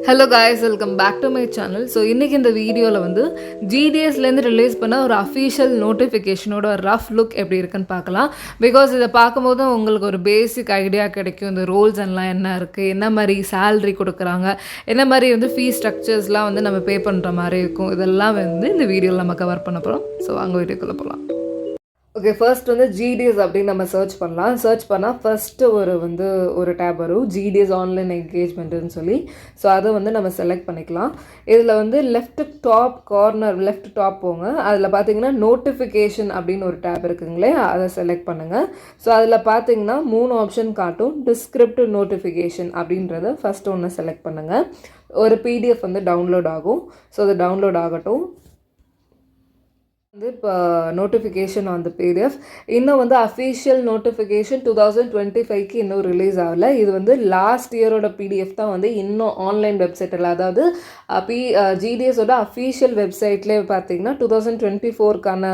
Hello guys, welcome back to my channel. So இன்றைக்கி இந்த வீடியோவில் வந்து ஜிடிஎஸ்லேருந்து ரிலீஸ் பண்ண ஒரு அஃபீஷியல் நோட்டிஃபிகேஷனோட ஒரு ரஃப் லுக் எப்படி இருக்குன்னு பார்க்கலாம். பிகாஸ் இதை பார்க்கும்போது உங்களுக்கு ஒரு பேசிக் ஐடியா கிடைக்கும். இந்த ரோல்ஸ் எல்லாம் என்ன இருக்குது, என்ன மாதிரி சேல்ரி கொடுக்குறாங்க, என்ன மாதிரி வந்து ஃபீஸ் ஸ்ட்ரக்சர்ஸ்லாம் வந்து நம்ம பே பண்ணுற மாதிரி இருக்கும். இதெல்லாம் வந்து இந்த வீடியோவில் நம்ம கவர் பண்ண போகிறோம். ஸோ அங்கே வீடியோக்குள்ளே போகலாம். ஓகே, ஃபர்ஸ்ட் வந்து ஜிடிஎஸ் அப்படின்னு நம்ம சர்ச் பண்ணலாம். சர்ச் பண்ணால் ஃபஸ்ட்டு ஒரு டேப் வரும், ஜிடிஎஸ் ஆன்லைன் என்கேஜ்மெண்ட்டுன்னு சொல்லி. ஸோ அதை வந்து நம்ம செலக்ட் பண்ணிக்கலாம். இதில் வந்து left top corner, left top போங்க. அதில் பார்த்தீங்கன்னா நோட்டிஃபிகேஷன் அப்படின்னு ஒரு டேப் இருக்குங்களே, அதை செலக்ட் பண்ணுங்கள். ஸோ அதில் பார்த்தீங்கன்னா 3 ஆப்ஷன் காட்டும். டிஸ்கிரிப்டிவ் நோட்டிஃபிகேஷன் அப்படின்றத ஃபஸ்ட்டு ஒன்று செலக்ட் பண்ணுங்கள். ஒரு பிடிஎஃப் வந்து டவுன்லோட் ஆகும். ஸோ அது டவுன்லோட் ஆகட்டும். வந்து இப்போ நோட்டிஃபிகேஷன் ஆன் த பிடிஎஃப் இன்னும் வந்து அஃபீஷியல் நோட்டிஃபிகேஷன் 2025க்கு இன்னும் ரிலீஸ் ஆகலை. இது வந்து லாஸ்ட் இயரோட பிடிஎஃப் தான் வந்து இன்னும் ஆன்லைன் வெப்சைட்டில், அதாவது ஜிடிஎஸோட அஃபீஷியல் வெப்சைட்லேயே பார்த்தீங்கன்னா 2024க்கான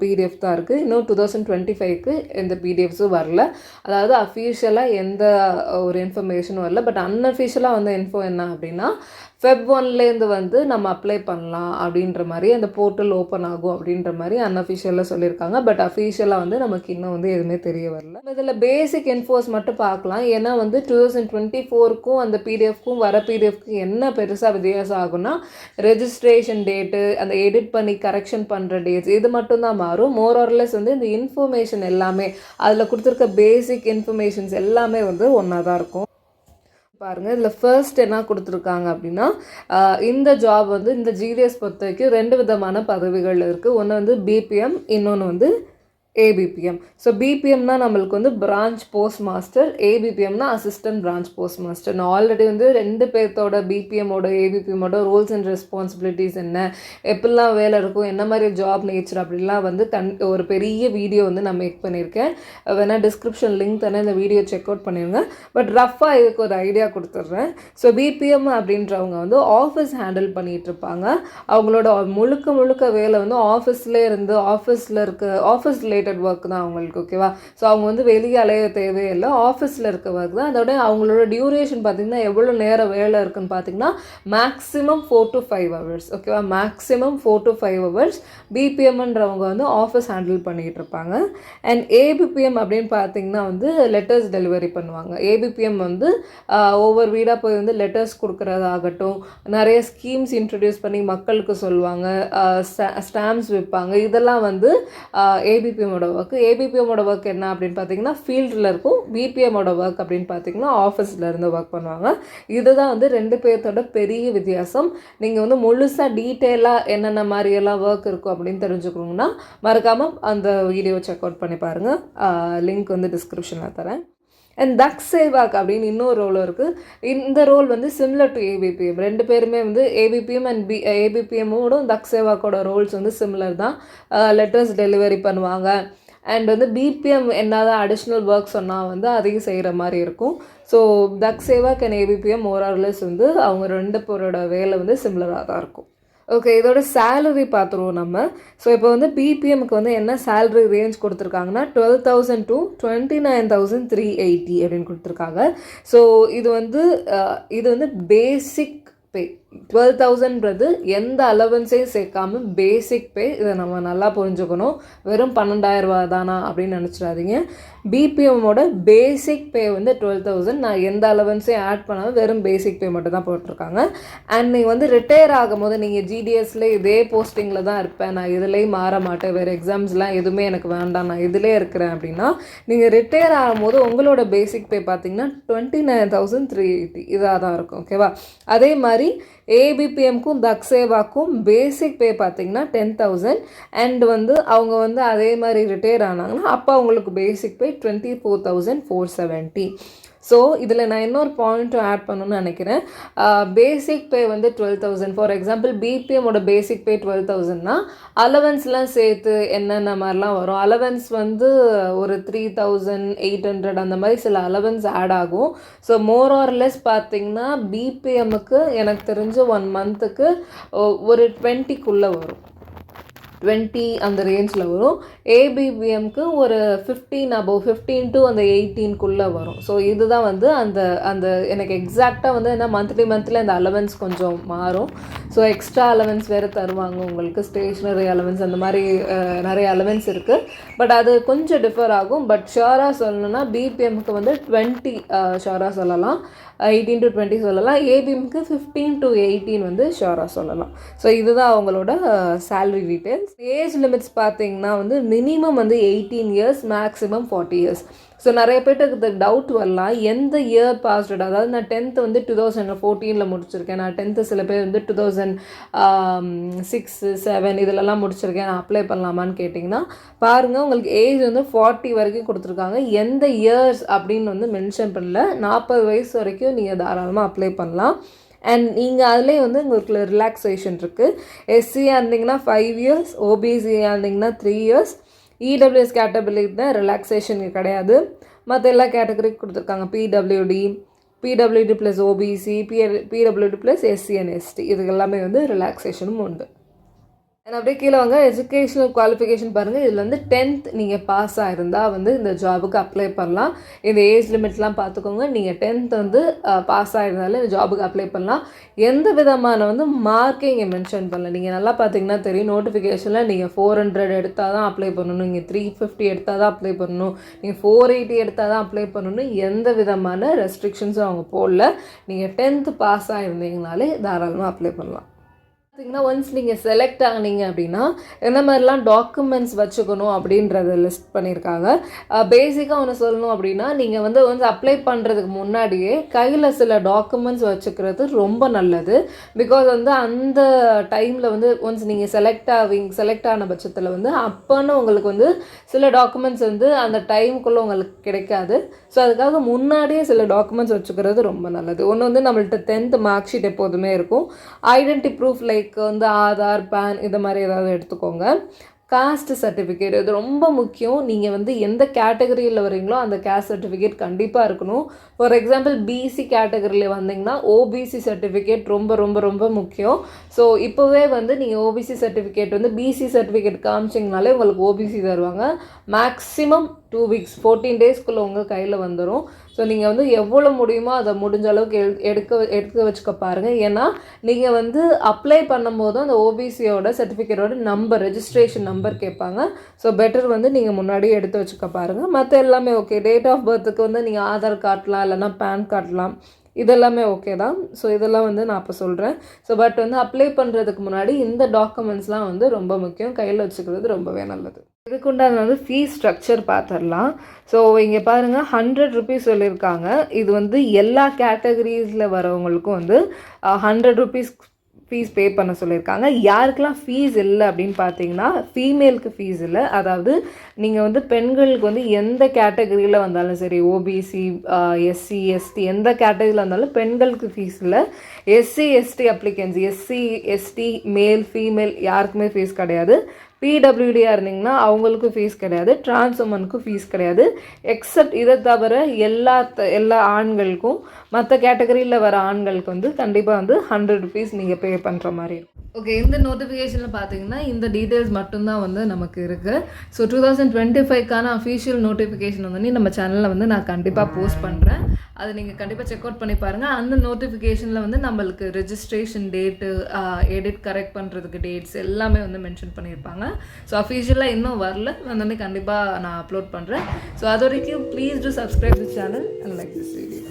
பிடிஎஃப் தான் இருக்குது. இன்னும் 2025க்கு எந்த பிடிஎஃப்ஸும் வரல. அதாவது அஃபீஷியலாக எந்த ஒரு இன்ஃபர்மேஷனும் வரல. பட் அன்அஃபீஷியலாக வந்து இன்ஃபோ என்ன அப்படின்னா ஃபெப் 1லேருந்து வந்து நம்ம அப்ளை பண்ணலாம் அப்படின்ற மாதிரி, அந்த போர்ட்டல் ஓப்பன் ஆகும் அப்படின்ற மாதிரி அன்அஃபிஷியலாக சொல்லியிருக்காங்க. பட் அஃபீஷியலாக வந்து நமக்கு இன்னும் வந்து எதுவுமே தெரிய வரல. இதில் பேசிக் இன்ஃபோஸ் மட்டும் பார்க்கலாம். ஏன்னா வந்து 2024க்கும் அந்த பிடிஎஃப்க்கும் வர பிடிஎஃப்க்கு என்ன பெருசாக வித்தியாசம் ஆகும்னா, ரெஜிஸ்ட்ரேஷன் டேட்டு, அந்த எடிட் பண்ணி கரெக்ஷன் பண்ணுற டேட்ஸ், இது மட்டும்தான் மாறும். மோர் ஆர்லெஸ் வந்து இந்த இன்ஃபர்மேஷன் எல்லாமே, அதில் கொடுத்துருக்க பேசிக் இன்ஃபர்மேஷன்ஸ் எல்லாமே வந்து ஒன்றா தான் இருக்கும். பாருங்கள், இதில் ஃபர்ஸ்ட் என்ன கொடுத்துருக்காங்க அப்படின்னா, இந்த ஜாப் வந்து இந்த ஜிடிஎஸ் பொறுத்த வரைக்கும் 2 விதமான பதவிகள் இருக்குது. ஒன்று வந்து பிபிஎம், இன்னொன்று வந்து ஏபிபிஎம். ஸோ பிபிஎம்னா நம்மளுக்கு வந்து பிரான்ச் போஸ்ட் மாஸ்டர், ஏபிபிஎம்னா அசிஸ்டன்ட் பிரான்ச் போஸ்ட் மாஸ்டர். நான் ஆல்ரெடி வந்து 2 பேர்த்தோட பிபிஎம்மோட ஏபிபிஎம்மோட ரோல்ஸ் அண்ட் ரெஸ்பான்சிபிலிட்டிஸ் என்ன, எப்படிலாம் வேலை இருக்கும், என்ன மாதிரி ஜாப் நேச்சர் அப்படிலாம் வந்து ஒரு பெரிய வீடியோ வந்து நான் மேக் பண்ணியிருக்கேன். வேணால் டிஸ்கிரிப்ஷன் லிங்க் தானே, இந்த வீடியோ செக் அவுட் பண்ணிடுங்க. பட் ரஃபாக இதுக்கு ஒரு ஐடியா கொடுத்துட்றேன். ஸோ பிபிஎம் அப்படின்றவங்க வந்து ஆஃபீஸ் ஹேண்டில் பண்ணிகிட்டு இருப்பாங்க. அவங்களோட முழுக்க வேலை வந்து ஆஃபீஸ்லேயே இருந்து ஆஃபீஸ் ரிலேட்டட் ஒர்க் தான் அவங்களுக்கு. ஓகேவா? ஸோ அவங்க வந்து வெளியே அலைய தேவையில்லை, ஆஃபீஸில் இருக்க ஒர்க் தான். அதோட அவங்களோட டியூரேஷன் பார்த்திங்கன்னா எவ்வளோ நேரம் வேலை இருக்குன்னு பார்த்தீங்கன்னா மேக்ஸிமம் 4 to 5 hours. ஓகேவா? மேக்ஸிமம் 4 to 5 hours பிபிஎம்ன்றவங்க வந்து ஆஃபீஸ் ஹேண்டில் பண்ணிகிட்டு இருப்பாங்க. அண்ட் ஏபிபிஎம் அப்படின்னு பார்த்தீங்கன்னா வந்து லெட்டர்ஸ் டெலிவரி பண்ணுவாங்க. ஏபிபிஎம் வந்து ஒவ்வொரு வீடாக போய் வந்து லெட்டர்ஸ் கொடுக்குறதாகட்டும், நிறைய ஸ்கீம்ஸ் இன்ட்ரடியூஸ் பண்ணி மக்களுக்கு சொல்லுவாங்க, ஸ்டாம்ப்ஸ் விற்பாங்க. இதெல்லாம் வந்து ஏபிபிஎம்மோட ஒர்க். ஏபிபிஎம்மோட ஒர்க் என்ன அப்படின்னு பார்த்தீங்கன்னா ஃபீல்டில் இருக்கும். பிபிஎம்மோட ஒர்க் அப்படின்னு பார்த்தீங்கன்னா ஆஃபீஸில் இருந்து ஒர்க் பண்ணுவாங்க. இதுதான் வந்து 2 பேர்த்தோட பெரிய வித்தியாசம். நீங்கள் வந்து முழுசாக டீட்டெயிலாக என்னென்ன மாதிரியெல்லாம் ஒர்க் இருக்கும் அப்படின்னு தெரிஞ்சுக்கணுங்கன்னா மறக்காமல் அந்த வீடியோ செக் அவுட் பண்ணி பாருங்கள். லிங்க் வந்து டிஸ்கிரிப்ஷனில் தரேன். அண்ட் தக்ஸ் சேவாக் அப்படின்னு இன்னொரு ரோலும் இருக்குது. இந்த ரோல் வந்து சிமிலர் டு ஏபிபிஎம். 2 பேருமே வந்து ஏபிபிஎம் அண்ட் ஏபிபிஎம்மோட தக்ஸ் சேவாக்கோட ரோல்ஸ் வந்து சிமிலர் தான். லெட்டர்ஸ் டெலிவரி பண்ணுவாங்க. அண்ட் வந்து பிபிஎம் என்னதான் அடிஷ்னல் ஒர்க் சொன்னால் வந்து அதையும் செய்கிற மாதிரி இருக்கும். So thugs Sehwag and ABPM more or less வந்து அவங்க 2 பேரோட வேலை வந்து சிமிலராக தான் இருக்கும். ஓகே, இதோட சேலரி பார்த்துருவோம் நம்ம. ஸோ இப்போ வந்து பிபிஎம்க்கு வந்து என்ன சேலரி ரேஞ்ச் கொடுத்துருக்காங்கன்னா 12,000 to 29,380 அப்படின்னு கொடுத்துருக்காங்க. ஸோ இது வந்து பேசிக் பே. 12,000ன்றது எந்த அலவன்ஸையும் சேர்க்காம பேசிக் பே. இதை நம்ம நல்லா புரிஞ்சுக்கணும். வெறும் 12,000 ரூபா தானா அப்படின்னு நினச்சிடாதீங்க. பிபிஎம்மோட பேசிக் பே வந்து 12,000. நான் எந்த அலவன்ஸையும் ஆட் பண்ணாமல் வெறும் பேசிக் பே மட்டும் தான் போட்டிருக்காங்க. அண்ட் நீங்கள் வந்து ரிட்டையர் ஆகும்போது நீங்கள் ஜிடிஎஸ்ல இதே போஸ்டிங்கில் தான் இருப்பேன், நான் இதுலேயும் மாற மாட்டேன், வேறு எக்ஸாம்ஸ்லாம் எதுவுமே எனக்கு வேண்டாம், நான் இதிலே இருக்கிறேன் அப்படின்னா நீங்கள் ரிட்டையர் ஆகும்போது உங்களோட பேசிக் பே பார்த்தீங்கன்னா 29,380 இதாக தான் இருக்கும். ஓகேவா? அதே மாதிரி ஏபிபிஎம்க்கும் தக்ஸேவாக்கும் பேசிக் பே பார்த்தீங்கன்னா 10,000. அண்ட் வந்து அவங்க வந்து அதே மாதிரி ரிட்டையர் ஆனாங்கன்னா அப்போ அவங்களுக்கு பேசிக் பே 24,470. ஸோ இதில் நான் இன்னொரு பாயிண்ட்டும் ஆட் பண்ணணும்னு நினைக்கிறேன். பேசிக் பே வந்து 12,000. ஃபார் எக்ஸாம்பிள் பிபிஎம்மோட பேசிக் பே 12,000னா அலவன்ஸ்லாம் சேர்த்து என்னென்ன மாதிரிலாம் வரும். அலவன்ஸ் வந்து ஒரு 3,800 அந்த மாதிரி சில அலவன்ஸ் ஆட் ஆகும். ஸோ மோர் ஆர் லெஸ் பார்த்திங்கன்னா பிபிஎம்முக்கு எனக்கு தெரிஞ்சு 1 மந்த்துக்கு ஒரு 20க்குள்ளே வரும். 20 அந்த ரேஞ்சில் வரும். ஏபிபிஎம்க்கு ஒரு 15 above 15 to அந்த 18க்குள்ளே வரும். ஸோ இதுதான் வந்து அந்த அந்த எனக்கு எக்ஸாக்டாக வந்து என்ன மந்த்லி அந்த அலவன்ஸ் கொஞ்சம் மாறும். ஸோ எக்ஸ்ட்ரா அலவன்ஸ் வேறு தருவாங்க உங்களுக்கு, ஸ்டேஷ்னரி அலவன்ஸ் அந்த மாதிரி நிறைய அலவன்ஸ் இருக்குது. பட் அது கொஞ்சம் டிஃபர் ஆகும். பட் ஷுவராக சொல்லணும்னா பிபிஎம்க்கு வந்து 20 ஷுவராக சொல்லலாம், 18 to 20 சொல்லலாம். ஏபிஎம்க்கு 15 to 18 வந்து ஷுவராக சொல்லலாம். ஸோ இதுதான் அவங்களோட சேலரி டீட்டெயில்ஸ். ஏஜ் லிமிட்ஸ் பார்த்தீங்கன்னா வந்து மினிமம் வந்து 18 years, மேக்ஸிமம் 40 years. ஸோ நிறைய பேருக்கு டவுட் வரலாம், எந்த இயர் பாஸ்டு, அதாவது நான் 10th வந்து 2014 முடிச்சிருக்கேன், நான் 10th சில பேர் வந்து 2006, 7 இதிலலாம் முடிச்சிருக்கேன், நான் அப்ளை பண்ணலாமான்னு கேட்டிங்கன்னா பாருங்கள், உங்களுக்கு ஏஜ் வந்து 40 வரைக்கும் கொடுத்துருக்காங்க. எந்த இயர்ஸ் அப்படின்னு வந்து மென்ஷன் பண்ணல. 40 வயசு வரைக்கும் நீங்கள் தாராளமாக அப்ளை பண்ணலாம். அண்ட் நீங்கள் அதிலே வந்து உங்களுக்கு ரிலாக்ஸேஷன் இருக்குது. எஸ்சியாக இருந்தீங்கன்னா 5 years, ஓபிசியாக இருந்தீங்கன்னா 3 years, இடபிள்யூஎஸ் கேட்டகரிக்கு தான் ரிலாக்ஸேஷன் கிடையாது. மற்ற எல்லா கேட்டகரிக்கு கொடுத்துருக்காங்க. பிடபிள்யூடி ப்ளஸ் ஓபிசி, பிடபிள்யூடி ப்ளஸ் எஸ்சி அண்ட் எஸ்டி, இதுக்கு எல்லாமே வந்து ரிலாக்ஸேஷனும் உண்டு. அண்ட் அப்படியே கீழே வாங்க, எஜுகேஷனல் குவாலிஃபிகேஷன் பாருங்கள். இதில் வந்து 10th நீங்கள் பாஸ் ஆகிருந்தால் வந்து இந்த ஜாபுக்கு அப்ளை பண்ணலாம். இந்த ஏஜ் லிமிட்லாம் பார்த்துக்கோங்க. நீங்கள் 10th வந்து பாஸ் ஆகிருந்தாலும் இந்த ஜாபுக்கு அப்ளை பண்ணலாம். எந்த விதமான வந்து மார்க்கே இங்கே மென்ஷன் பண்ணல. நீங்கள் நல்லா பார்த்தீங்கன்னா தெரியும், நோட்டிஃபிகேஷனில் நீங்கள் 400 எடுத்தால் தான் அப்ளை பண்ணணும், நீங்கள் 350 எடுத்தால் தான் அப்ளை பண்ணணும், நீங்கள் 480 எடுத்தால் தான் அப்ளை பண்ணணும், எந்த விதமான ரெஸ்ட்ரிக்ஷன்ஸும் அவங்க போடல. நீங்கள் 10th பாஸ் ஆகிருந்தீங்கனாலே தாராளமாக அப்ளை பண்ணலாம். பார்த்திங்கன்னா ஒன்ஸ் நீங்கள் செலக்ட் ஆனீங்க அப்படின்னா என்ன மாதிரிலாம் டாக்குமெண்ட்ஸ் வச்சுக்கணும் அப்படின்றத லிஸ்ட் பண்ணியிருக்காங்க. பேசிக்காக ஒன்று சொல்லணும் அப்படின்னா, நீங்கள் வந்து அப்ளை பண்ணுறதுக்கு முன்னாடியே கையில் சில டாக்குமெண்ட்ஸ் வச்சுக்கிறது ரொம்ப நல்லது. பிகாஸ் வந்து அந்த டைமில் வந்து ஒன்ஸ் நீங்கள் செலக்ட் ஆன பட்சத்தில் வந்து அப்போன்னு உங்களுக்கு வந்து சில டாக்குமெண்ட்ஸ் வந்து அந்த டைமுக்குள்ளே உங்களுக்கு கிடைக்காது. ஸோ அதுக்காக முன்னாடியே சில டாக்குமெண்ட்ஸ் வச்சுக்கிறது ரொம்ப நல்லது. ஒன்று வந்து நம்மள்ட்ட 10th மார்க் ஷீட் எப்போதுமே இருக்கும். ஐடென்டி ப்ரூஃப் லைக் வந்து ஆதார், பேன் இந்த மாதிரி ஏதாவது எடுத்துக்கோங்க. காஸ்ட் சர்டிஃபிகேட், இது ரொம்ப முக்கியம். நீங்கள் வந்து எந்த கேட்டகரியில் வரீங்களோ அந்த காஸ்ட் சர்டிஃபிகேட் கண்டிப்பாக இருக்கணும். ஃபார் எக்ஸாம்பிள் பிசி கேட்டகரியில் வந்தீங்கன்னா ஓபிசி சர்டிஃபிகேட் ரொம்ப ரொம்ப ரொம்ப முக்கியம். ஸோ இப்போவே வந்து நீங்கள் ஓபிசி சர்டிஃபிகேட் வந்து பிசி சர்டிஃபிகேட் காமிச்சிங்கனாலே உங்களுக்கு ஓபிசி தருவாங்க. மேக்ஸிமம் 2 weeks 14 daysக்குள்ளே உங்கள் கையில் வந்துடும். ஸோ நீங்கள் வந்து எவ்வளோ முடியுமோ அதை முடிஞ்ச அளவுக்கு எடுக்க வச்சுக்க பாருங்கள். ஏன்னா நீங்கள் வந்து அப்ளை பண்ணும்போது அந்த ஓபிசியோட சர்டிஃபிகேட்டோட நம்பர், ரெஜிஸ்ட்ரேஷன் நம்பர் கேட்பாங்க. ஸோ பெட்டர் வந்து நீங்கள் முன்னாடியே எடுத்து வச்சுக்க பாருங்கள். மற்ற எல்லாமே ஓகே. டேட் ஆஃப் பர்த்துக்கு வந்து நீங்கள் ஆதார் காட்டலாம், இல்லைனா பேன் காட்டலாம், இதெல்லாமே ஓகே தான். ஸோ இதெல்லாம் வந்து நான் அப்போ சொல்கிறேன். ஸோ பட் வந்து அப்ளை பண்ணுறதுக்கு முன்னாடி இந்த டாக்குமெண்ட்ஸ்லாம் வந்து ரொம்ப முக்கியம், கையில் வச்சுக்கிறது ரொம்பவே நல்லது. இதுக்குண்டான வந்து ஃபீஸ் ஸ்ட்ரக்சர் பார்த்துடலாம். ஸோ இங்கே பாருங்கள், 100 rupees சொல்லியிருக்காங்க. இது வந்து எல்லா கேட்டகரிஸில் வரவங்களுக்கும் வந்து 100 rupees ஃபீஸ் பே பண்ண சொல்லியிருக்காங்க. யாருக்கெல்லாம் ஃபீஸ் இல்லை அப்படின்னு பார்த்தீங்கன்னா, ஃபீமேலுக்கு ஃபீஸ் இல்லை. அதாவது நீங்கள் வந்து பெண்களுக்கு வந்து எந்த கேட்டகரியில் வந்தாலும் சரி, ஓபிசி, எஸ்சி, எஸ்டி எந்த கேட்டகரியில் வந்தாலும் பெண்களுக்கு ஃபீஸ் இல்லை. SC, ST applicants, SC, ST, male, female யாருக்குமே ஃபீஸ் கிடையாது. பிடபிள்யூடியாக இருந்தீங்கன்னா அவங்களுக்கும் ஃபீஸ் கிடையாது, டிரான்ஸ் உமனுக்கும் ஃபீஸ் கிடையாது. எக்ஸப்ட் இதை தவிர எல்லா ஆண்களுக்கும், மற்ற கேட்டகரியில் வர ஆண்களுக்கு வந்து கண்டிப்பாக வந்து 100 rupees நீங்கள் பே பண்ணுற மாதிரி இருக்கும். ஓகே, இந்த நோட்டிஃபிகேஷனில் பார்த்தீங்கன்னா இந்த டீட்டெயில்ஸ் மட்டும்தான் வந்து நமக்கு இருக்குது. ஸோ 2025க்கான அஃபீஷியல் நோட்டிஃபிகேஷன் வந்து நம்ம சேனலில் வந்து நான் கண்டிப்பாக போஸ்ட் பண்ணுறேன். அதை நீங்கள் கண்டிப்பாக செக் அவுட் பண்ணி பாருங்கள். அந்த நோட்டிஃபிகேஷனில் வந்து நம்மளுக்கு ரெஜிஸ்ட்ரேஷன் டேட்டு, எடிட் கரெக்ட் பண்ணுறதுக்கு டேட்ஸ் எல்லாமே வந்து மென்ஷன் பண்ணியிருப்பாங்க. ஸோ அஃபீஷியலாக இன்னும் வரல, வந்து கண்டிப்பாக நான் அப்லோட் பண்ணுறேன். ஸோ அது வரைக்கும் please to subscribe this channel and like this video.